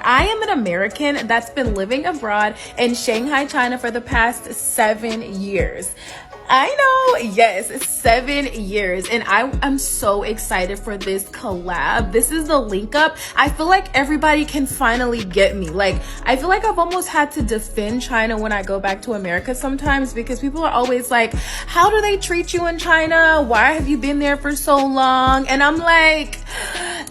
I am an American that's been living abroad in Shanghai, China for the past 7 years. I know, yes, 7 years. And I'm so excited for this collab. This is the link up. I feel like everybody can finally get me. Like, I feel like I've almost had to defend China when I go back to America sometimes, because people are always like, how do they treat you in China? Why have you been there for so long? And I'm like,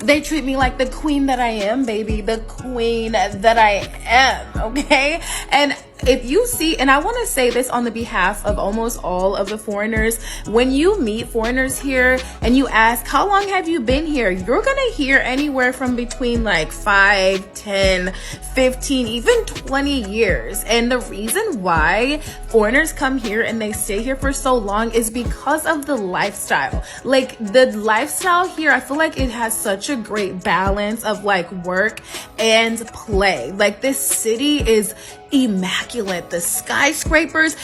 they treat me like the queen that I am, baby. The queen that I am, okay? And if you see, and I want to say this on the behalf of almost all of the foreigners, when you meet foreigners here and you ask, how long have you been here? You're going to hear anywhere from between like 5, 10, 15, even 20 years. And the reason why foreigners come here and they stay here for so long is because of the lifestyle. Like, the lifestyle here, I feel like it has such a great balance of like work and play. Like, this city is immaculate. The skyscrapers.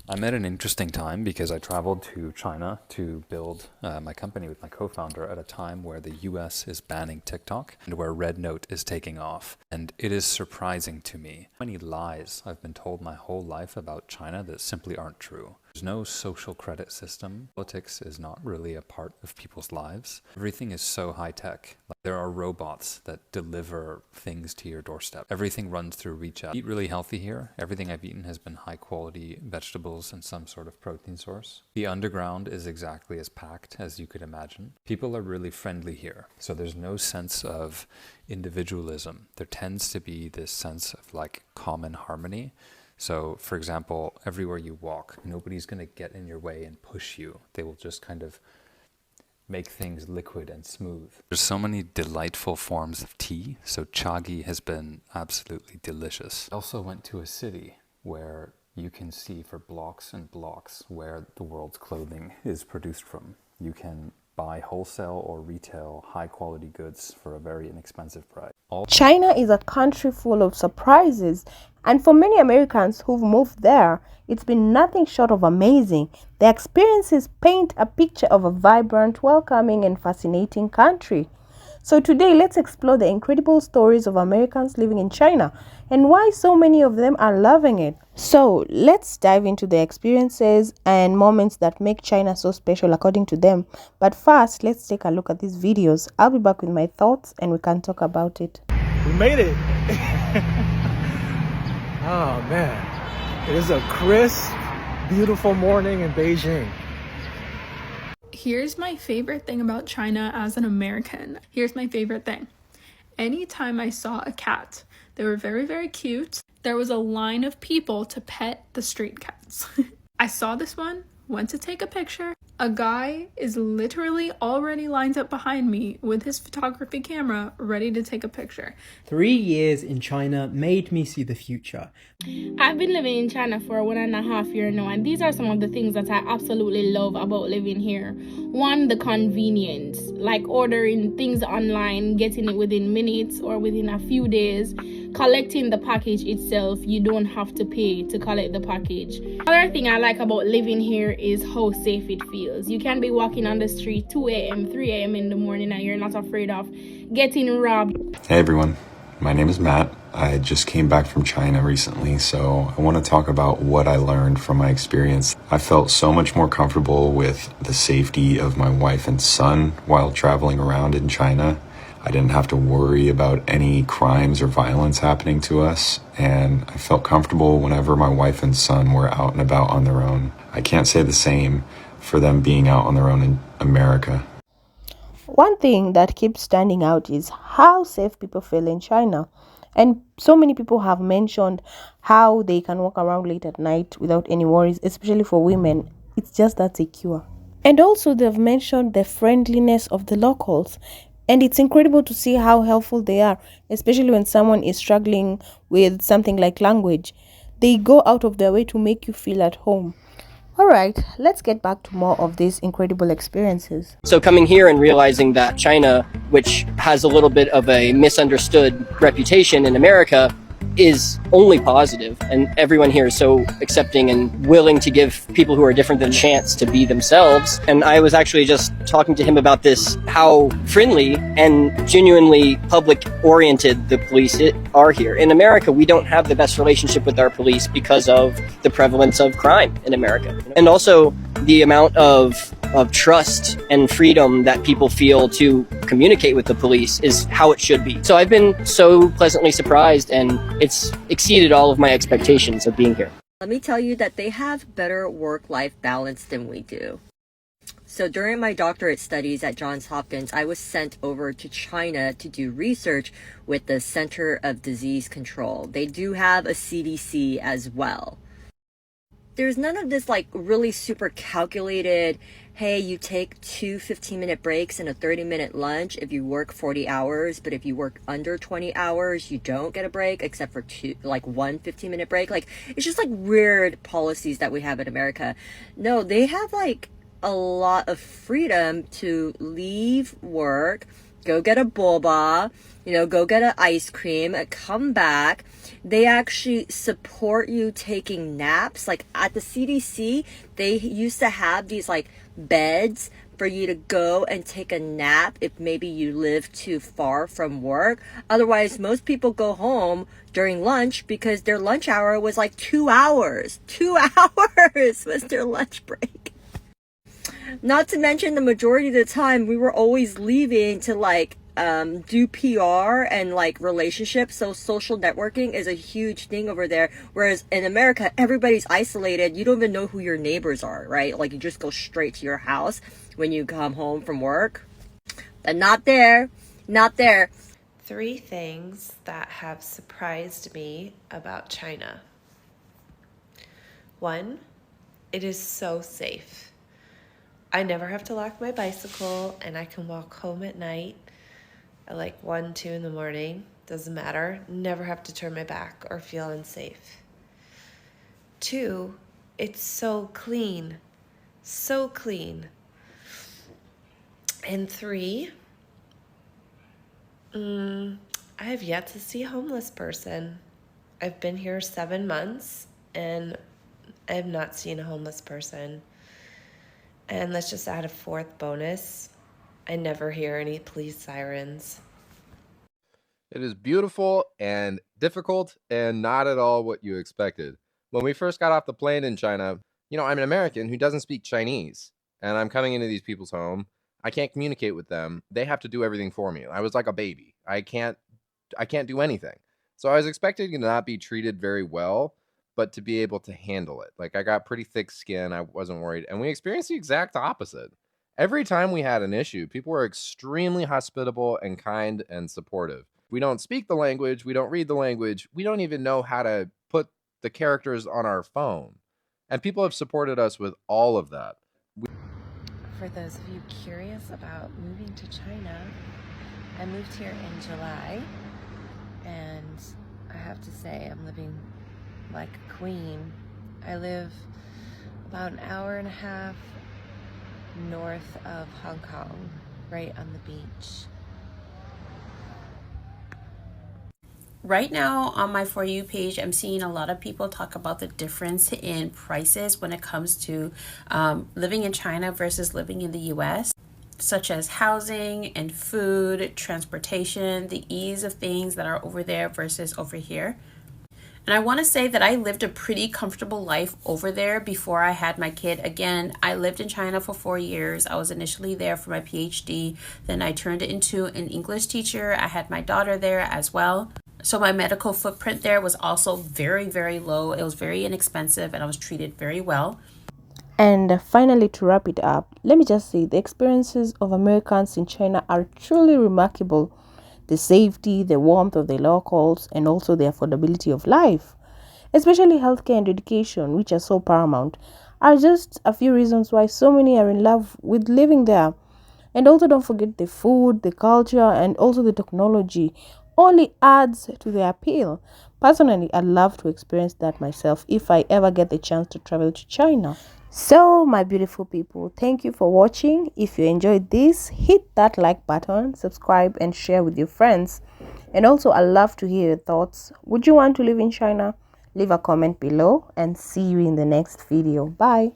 I'm at an interesting time because I traveled to China to build my company with my co-founder at a time where the US is banning TikTok and where Red Note is taking off. And it is surprising to me how many lies I've been told my whole life about China that simply aren't true. There's no social credit system. Politics is not really a part of people's lives. Everything is so high tech. Like, there are robots that deliver things to your doorstep. Everything runs through WeChat. I eat really healthy here. Everything I've eaten has been high quality vegetables and some sort of protein source. The underground is exactly as packed as you could imagine. People are really friendly here. So there's no sense of individualism. There tends to be this sense of like common harmony. So, for example, everywhere you walk, nobody's going to get in your way and push you. They will just kind of make things liquid and smooth. There's so many delightful forms of tea, so chagi has been absolutely delicious. I also went to a city where you can see for blocks and blocks where the world's clothing is produced from. You can buy wholesale or retail high-quality goods for a very inexpensive price. China is a country full of surprises, and for many Americans who've moved there, it's been nothing short of amazing. The experiences paint a picture of a vibrant, welcoming, and fascinating country. So today, let's explore the incredible stories of Americans living in China and why so many of them are loving it. So let's dive into the experiences and moments that make China so special according to them. But first, let's take a look at these videos. I'll be back with my thoughts and we can talk about it. We made it. Oh man, it is a crisp, beautiful morning in Beijing. Here's my favorite thing about China as an American. Here's my favorite thing. Anytime I saw a cat, they were very, very cute. There was a line of people to pet the street cats. I saw this one, went to take a picture. A guy is literally already lined up behind me with his photography camera, ready to take a picture. 3 years in China made me see the future. I've been living in China for 1.5 years now, and these are some of the things that I absolutely love about living here. One, the convenience, like ordering things online, getting it within minutes or within a few days. Collecting the package itself, you don't have to pay to collect the package. Another thing I like about living here is how safe it feels. You can be walking on the street 2 a.m., 3 a.m. in the morning and you're not afraid of getting robbed. Hey everyone, my name is Matt. I just came back from China recently, so I want to talk about what I learned from my experience. I felt so much more comfortable with the safety of my wife and son while traveling around in China. I didn't have to worry about any crimes or violence happening to us, and I felt comfortable whenever my wife and son were out and about on their own. I can't say the same for them being out on their own in America. One thing that keeps standing out is how safe people feel in China. And so many people have mentioned how they can walk around late at night without any worries, especially for women. It's just that secure. And also they've mentioned the friendliness of the locals. And it's incredible to see how helpful they are, especially when someone is struggling with something like language. They go out of their way to make you feel at home. All right, let's get back to more of these incredible experiences. So coming here and realizing that China, which has a little bit of a misunderstood reputation in America, is only positive, and everyone here is so accepting and willing to give people who are different than a chance to be themselves. And I was actually just talking to him about this, how friendly and genuinely public oriented the police are here. In America, we don't have the best relationship with our police because of the prevalence of crime in America, and also the amount of trust and freedom that people feel to communicate with the police is how it should be. So I've been so pleasantly surprised, and it's exceeded all of my expectations of being here. Let me tell you that they have better work-life balance than we do. So during my doctorate studies at Johns Hopkins, I was sent over to China to do research with the Center of Disease Control. They do have a CDC as well. There's none of this like really super calculated, hey, you take 2 15-minute breaks and a 30-minute lunch if you work 40 hours, but if you work under 20 hours, you don't get a break except for one 15-minute break. Like, it's just like weird policies that we have in America. No, they have like a lot of freedom to leave work, go get a boba, go get an ice cream, come back. They actually support you taking naps. Like at the CDC, they used to have these like beds for you to go and take a nap if maybe you live too far from work. Otherwise, most people go home during lunch because their lunch hour was like 2 hours. 2 hours was their lunch break. Not to mention the majority of the time we were always leaving to like do PR and like relationships. So social networking is a huge thing over there. Whereas in America, everybody's isolated. You don't even know who your neighbors are, right? Like you just go straight to your house when you come home from work. But not there, not there. 3 things that have surprised me about China. 1, it is so safe. I never have to lock my bicycle and I can walk home at night at like 1, 2 in the morning. Doesn't matter. Never have to turn my back or feel unsafe. 2, it's so clean. So clean. And 3, I have yet to see a homeless person. I've been here 7 months and I have not seen a homeless person. And let's just add a 4th bonus. I never hear any police sirens. It is beautiful and difficult and not at all what you expected. When we first got off the plane in China, I'm an American who doesn't speak Chinese, and I'm coming into these people's home. I can't communicate with them. They have to do everything for me. I was like a baby. I can't do anything. So I was expecting to not be treated very well, but to be able to handle it. Like I got pretty thick skin. I wasn't worried. And we experienced the exact opposite. Every time we had an issue, people were extremely hospitable and kind and supportive. We don't speak the language. We don't read the language. We don't even know how to put the characters on our phone. And people have supported us with all of that. For those of you curious about moving to China, I moved here in July, and I have to say I'm living like a queen. I live about an hour and a half north of Hong Kong, right on the beach. Right now on my For You page, I'm seeing a lot of people talk about the difference in prices when it comes to living in China versus living in the US, such as housing and food, transportation, the ease of things that are over there versus over here. And I want to say that I lived a pretty comfortable life over there before I had my kid. Again, I lived in China for 4 years. I was initially there for my PhD. Then I turned into an English teacher. I had my daughter there as well. So my medical footprint there was also very, very low. It was very inexpensive and I was treated very well. And finally, to wrap it up, let me just say the experiences of Americans in China are truly remarkable. The safety, the warmth of the locals, and also the affordability of life, especially healthcare and education, which are so paramount, are just a few reasons why so many are in love with living there. And also don't forget the food, the culture, and also the technology only adds to the appeal. Personally, I'd love to experience that myself if I ever get the chance to travel to China. So, my beautiful people, thank you for watching. If you enjoyed this, hit that like button, subscribe, and share with your friends. And also, I love to hear your thoughts. Would you want to live in China? Leave a comment below and see you in the next video. Bye.